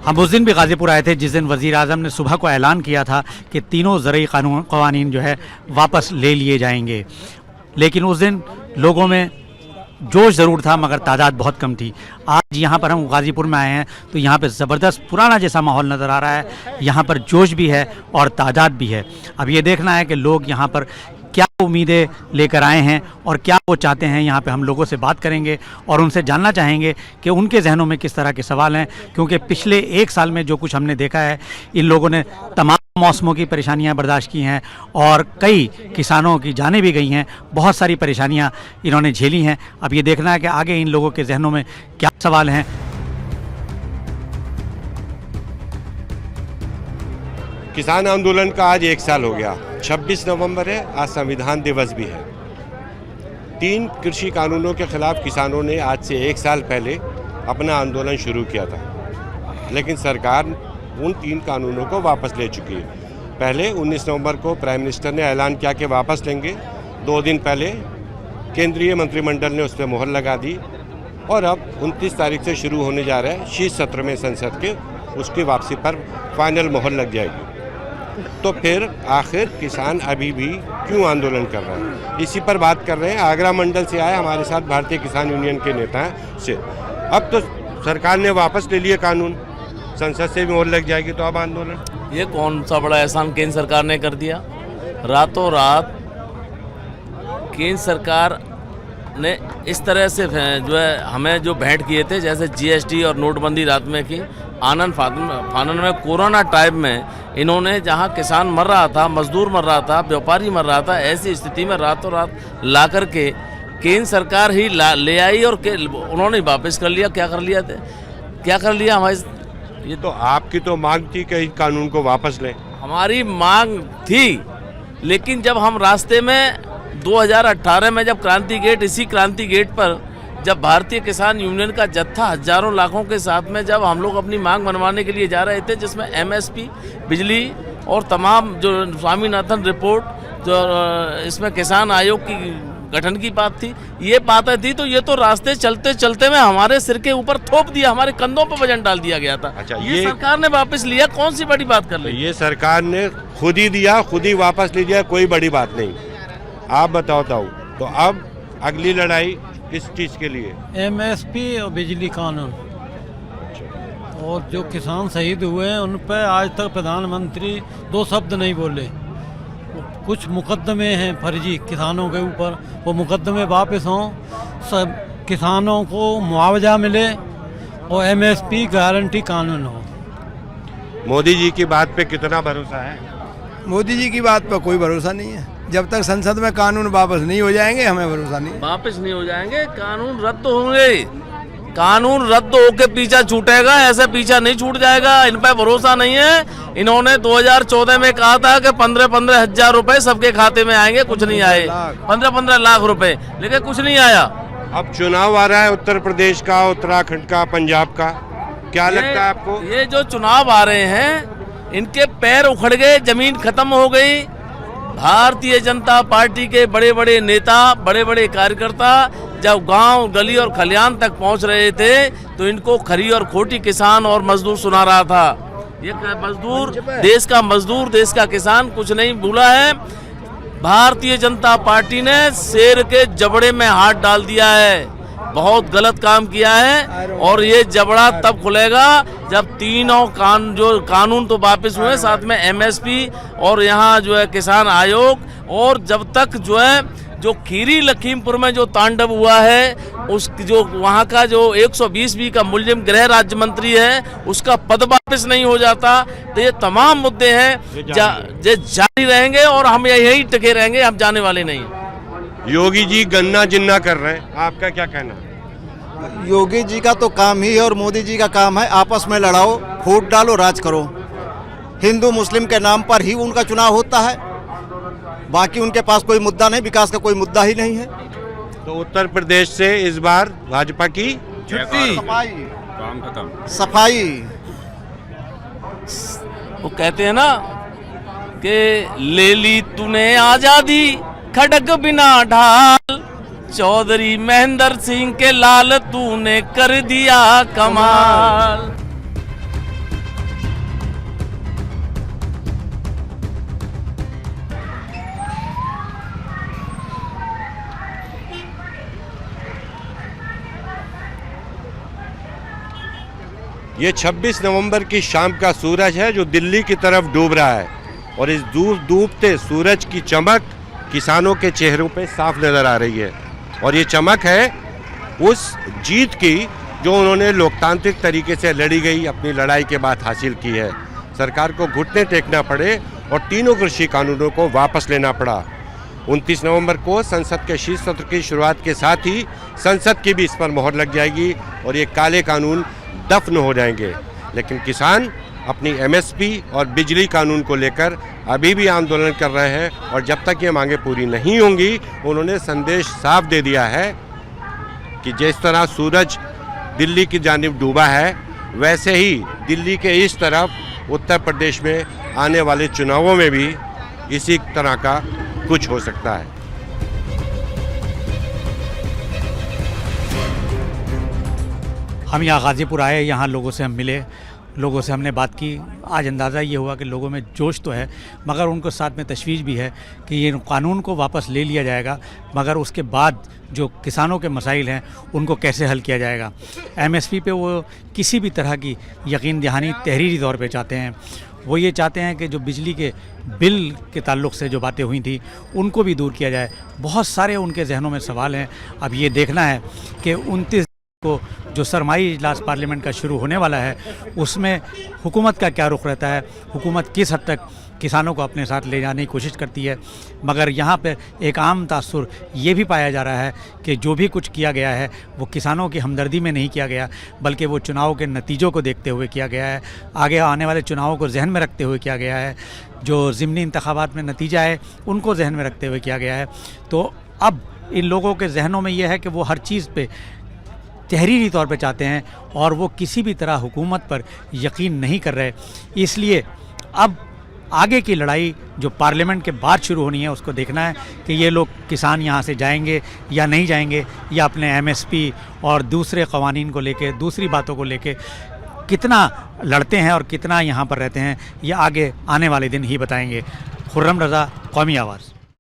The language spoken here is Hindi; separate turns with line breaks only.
हम उस दिन भी गाज़ीपुर आए थे जिस दिन वज़ीर आज़म ने सुबह को ऐलान किया था कि तीनों ज़रई क़वानीन जो है वापस ले लिए जाएंगे, लेकिन उस दिन लोगों में जोश ज़रूर था मगर तादाद बहुत कम थी। आज यहाँ पर हम गाज़ीपुर में आए हैं तो यहाँ पर ज़बरदस्त पुराना जैसा माहौल नज़र आ रहा है। यहाँ पर जोश भी है और तादाद भी है। अब ये देखना है कि लोग यहाँ पर क्या उम्मीदें लेकर आए हैं और क्या वो चाहते हैं। यहाँ पे हम लोगों से बात करेंगे और उनसे जानना चाहेंगे कि उनके जहनों में किस तरह के सवाल हैं, क्योंकि पिछले एक साल में जो कुछ हमने देखा है, इन लोगों ने तमाम मौसमों की परेशानियां बर्दाश्त की हैं और कई किसानों की जानें भी गई हैं। बहुत सारी परेशानियां इन्होंने झेली हैं। अब ये देखना है कि आगे इन लोगों के जहनों में क्या सवाल हैं।
किसान आंदोलन का आज 1 साल हो गया। 26 नवंबर है, आज संविधान दिवस भी है। 3 कृषि कानूनों के खिलाफ किसानों ने आज से 1 साल पहले अपना आंदोलन शुरू किया था, लेकिन सरकार उन 3 कानूनों को वापस ले चुकी है। पहले 19 नवंबर को प्राइम मिनिस्टर ने ऐलान किया कि वापस लेंगे। 2 दिन पहले केंद्रीय मंत्रिमंडल ने उस पर मोहर लगा दी और अब 29 तारीख से शुरू होने जा रहा है शीत सत्र में संसद के, उसकी वापसी पर फाइनल मोहर लग जाएगी। तो फिर आखिर किसान अभी भी क्यों आंदोलन कर रहे हैं, इसी पर बात कर रहे हैं। आगरा मंडल से आए हमारे साथ भारतीय किसान यूनियन के नेता से। अब तो सरकार ने वापस ले लिए कानून, संसद से भी मोहर लग जाएगी, तो अब आंदोलन।
ये कौन सा बड़ा एहसान केंद्र सरकार ने कर दिया। रातों रात केंद्र सरकार ने इस तरह से जो है हमें जो भेंट किए थे, जैसे जीएसटी और नोटबंदी रात में की, आनंद फानन में कोरोना टाइम में इन्होंने जहां किसान मर रहा था, मजदूर मर रहा था, व्यापारी मर रहा था, ऐसी स्थिति में रातों रात ला करके केंद्र सरकार ही ले आई और उन्होंने वापस कर लिया। क्या कर लिया थे, क्या कर लिया हमारे।
ये तो आपकी तो मांग थी कि इस कानून को वापस लें।
हमारी मांग थी, लेकिन जब हम रास्ते में 2018 में जब क्रांति गेट, इसी क्रांति गेट पर जब भारतीय किसान यूनियन का जत्था हजारों लाखों के साथ में जब हम लोग अपनी मांग मनवाने के लिए जा रहे थे, जिसमें एमएसपी, बिजली और तमाम जो स्वामीनाथन रिपोर्ट, जो इसमें किसान आयोग की गठन की बात थी, ये बातें थी, तो ये तो रास्ते चलते चलते में हमारे सिर के ऊपर थोप दिया, हमारे कंधों पर वजन डाल दिया गया था।
अच्छा,
ये सरकार ने वापस लिया, कौन सी बड़ी बात कर ली।
ये सरकार ने खुद ही दिया, खुद ही वापस ले लिया, कोई बड़ी बात नहीं। आप बताओ तो अब अगली लड़ाई किस चीज़ के लिए।
एमएसपी और बिजली कानून, और जो किसान शहीद हुए हैं उन पर आज तक प्रधानमंत्री 2 शब्द नहीं बोले। कुछ मुकदमे हैं फर्जी किसानों के ऊपर, वो मुकदमे वापस हों, सब किसानों को मुआवजा मिले और एमएसपी गारंटी कानून हो।
मोदी जी की बात पे कितना भरोसा है।
मोदी जी की बात पर कोई भरोसा नहीं है। जब तक संसद में कानून वापस नहीं हो जाएंगे हमें भरोसा नहीं।
वापस नहीं हो जाएंगे, कानून रद्द होंगे। कानून रद्द होके पीछा छूटेगा, ऐसे पीछा नहीं छूट जाएगा। इन पर भरोसा नहीं है। इन्होंने 2014 में कहा था कि 15-15 हजार रुपए सबके खाते में आएंगे, कुछ नहीं आए। 15-15 लाख रुपए, लेकिन कुछ नहीं आया।
अब चुनाव आ रहा है उत्तर प्रदेश का, उत्तराखंड का, पंजाब का, क्या लगता है आपको।
ये जो चुनाव आ रहे हैं, इनके पैर उखड़ गए, जमीन खत्म हो गई। भारतीय जनता पार्टी के बड़े बड़े नेता, बड़े बड़े कार्यकर्ता जब गांव, गली और खलियान तक पहुंच रहे थे, तो इनको खरी और खोटी किसान और मजदूर सुना रहा था। ये मजदूर, देश का मजदूर, देश का किसान कुछ नहीं भूला है। भारतीय जनता पार्टी ने शेर के जबड़े में हाथ डाल दिया है। बहुत गलत काम किया है और ये जबड़ा तब खुलेगा जब तीनों कानून तो वापस हुए, साथ में एमएसपी और यहाँ जो है किसान आयोग, और जब तक जो है जो खीरी लखीमपुर में जो तांडव हुआ है, उस जो वहाँ का जो 120B का मुलजिम गृह राज्य मंत्री है, उसका पद वापस नहीं हो जाता, तो ये तमाम मुद्दे हैं जो जारी रहेंगे और हम यही टिके रहेंगे, हम जाने वाले नहीं।
योगी जी गन्ना जिन्ना कर रहे हैं, आपका क्या कहना है।
योगी जी का तो काम ही है और मोदी जी का काम है आपस में लड़ाओ, फूट डालो, राज करो। हिंदू मुस्लिम के नाम पर ही उनका चुनाव होता है, बाकी उनके पास कोई मुद्दा नहीं, विकास का कोई मुद्दा ही नहीं है।
तो उत्तर प्रदेश से इस बार भाजपा की
छुट्टी,
काम खत्म,
सफाई।
वो कहते हैं ना कि ले ली तूने आजादी खड़क बिना ढाल, चौधरी महेंद्र सिंह के लाल तूने कर दिया कमाल।
ये 26 नवंबर की शाम का सूरज है जो दिल्ली की तरफ डूब रहा है और इस डूबते सूरज की चमक किसानों के चेहरों पे साफ नज़र आ रही है और ये चमक है उस जीत की जो उन्होंने लोकतांत्रिक तरीके से लड़ी गई अपनी लड़ाई के बाद हासिल की है। सरकार को घुटने टेकना पड़े और तीनों कृषि कानूनों को वापस लेना पड़ा। 29 नवंबर को संसद के शीत सत्र की शुरुआत के साथ ही संसद की भी इस पर मोहर लग जाएगी और ये काले कानून दफन हो जाएंगे। लेकिन किसान अपनी एमएसपी और बिजली कानून को लेकर अभी भी आंदोलन कर रहे हैं और जब तक ये मांगे पूरी नहीं होंगी उन्होंने संदेश साफ दे दिया है कि जिस तरह सूरज दिल्ली की जानिब डूबा है वैसे ही दिल्ली के इस तरफ उत्तर प्रदेश में आने वाले चुनावों में भी इसी तरह का कुछ हो सकता है।
हम यहाँ गाज़ीपुर आए, यहाँ लोगों से हम मिले, लोगों से हमने बात की। आज अंदाज़ा ये हुआ कि लोगों में जोश तो है मगर उनको साथ में तशवीश भी है कि ये कानून को वापस ले लिया जाएगा मगर उसके बाद जो किसानों के मसाइल हैं उनको कैसे हल किया जाएगा। एमएसपी पे वो किसी भी तरह की यकीन दहानी तहरीरी तौर पे चाहते हैं। वो ये चाहते हैं कि जो बिजली के बिल के ताल्लुक़ से जो बातें हुई थी उनको भी दूर किया जाए। बहुत सारे उनके जहनों में सवाल हैं। अब ये देखना है कि 29 को जो सरमाई इजलास पार्लियामेंट का शुरू होने वाला है उसमें हुकूमत का क्या रुख रहता है, हुकूमत किस हद तक किसानों को अपने साथ ले जाने की कोशिश करती है। मगर यहाँ पर एक आम तासुर ये भी पाया जा रहा है कि जो भी कुछ किया गया है वो किसानों की हमदर्दी में नहीं किया गया बल्कि वो चुनाव के नतीजों को देखते हुए किया गया है, आगे आने वाले चुनावों को जहन में रखते हुए किया गया है, जो ज़िमनी इंतखाबात में नतीजा है उनको जहन में रखते हुए किया गया है। तो अब इन लोगों के जहनों में यह है कि वो हर चीज़ पे तहरीरी तौर पे चाहते हैं और वो किसी भी तरह हुकूमत पर यकीन नहीं कर रहे। इसलिए अब आगे की लड़ाई जो पार्लियामेंट के बाद शुरू होनी है उसको देखना है कि ये लोग किसान यहाँ से जाएंगे या नहीं जाएंगे या अपने एमएसपी और दूसरे क़वानीन को लेके, दूसरी बातों को लेके कितना लड़ते हैं और कितना यहाँ पर रहते हैं, ये आगे आने वाले दिन ही बताएंगे। खुर्रम रज़ा, कौमी आवाज़।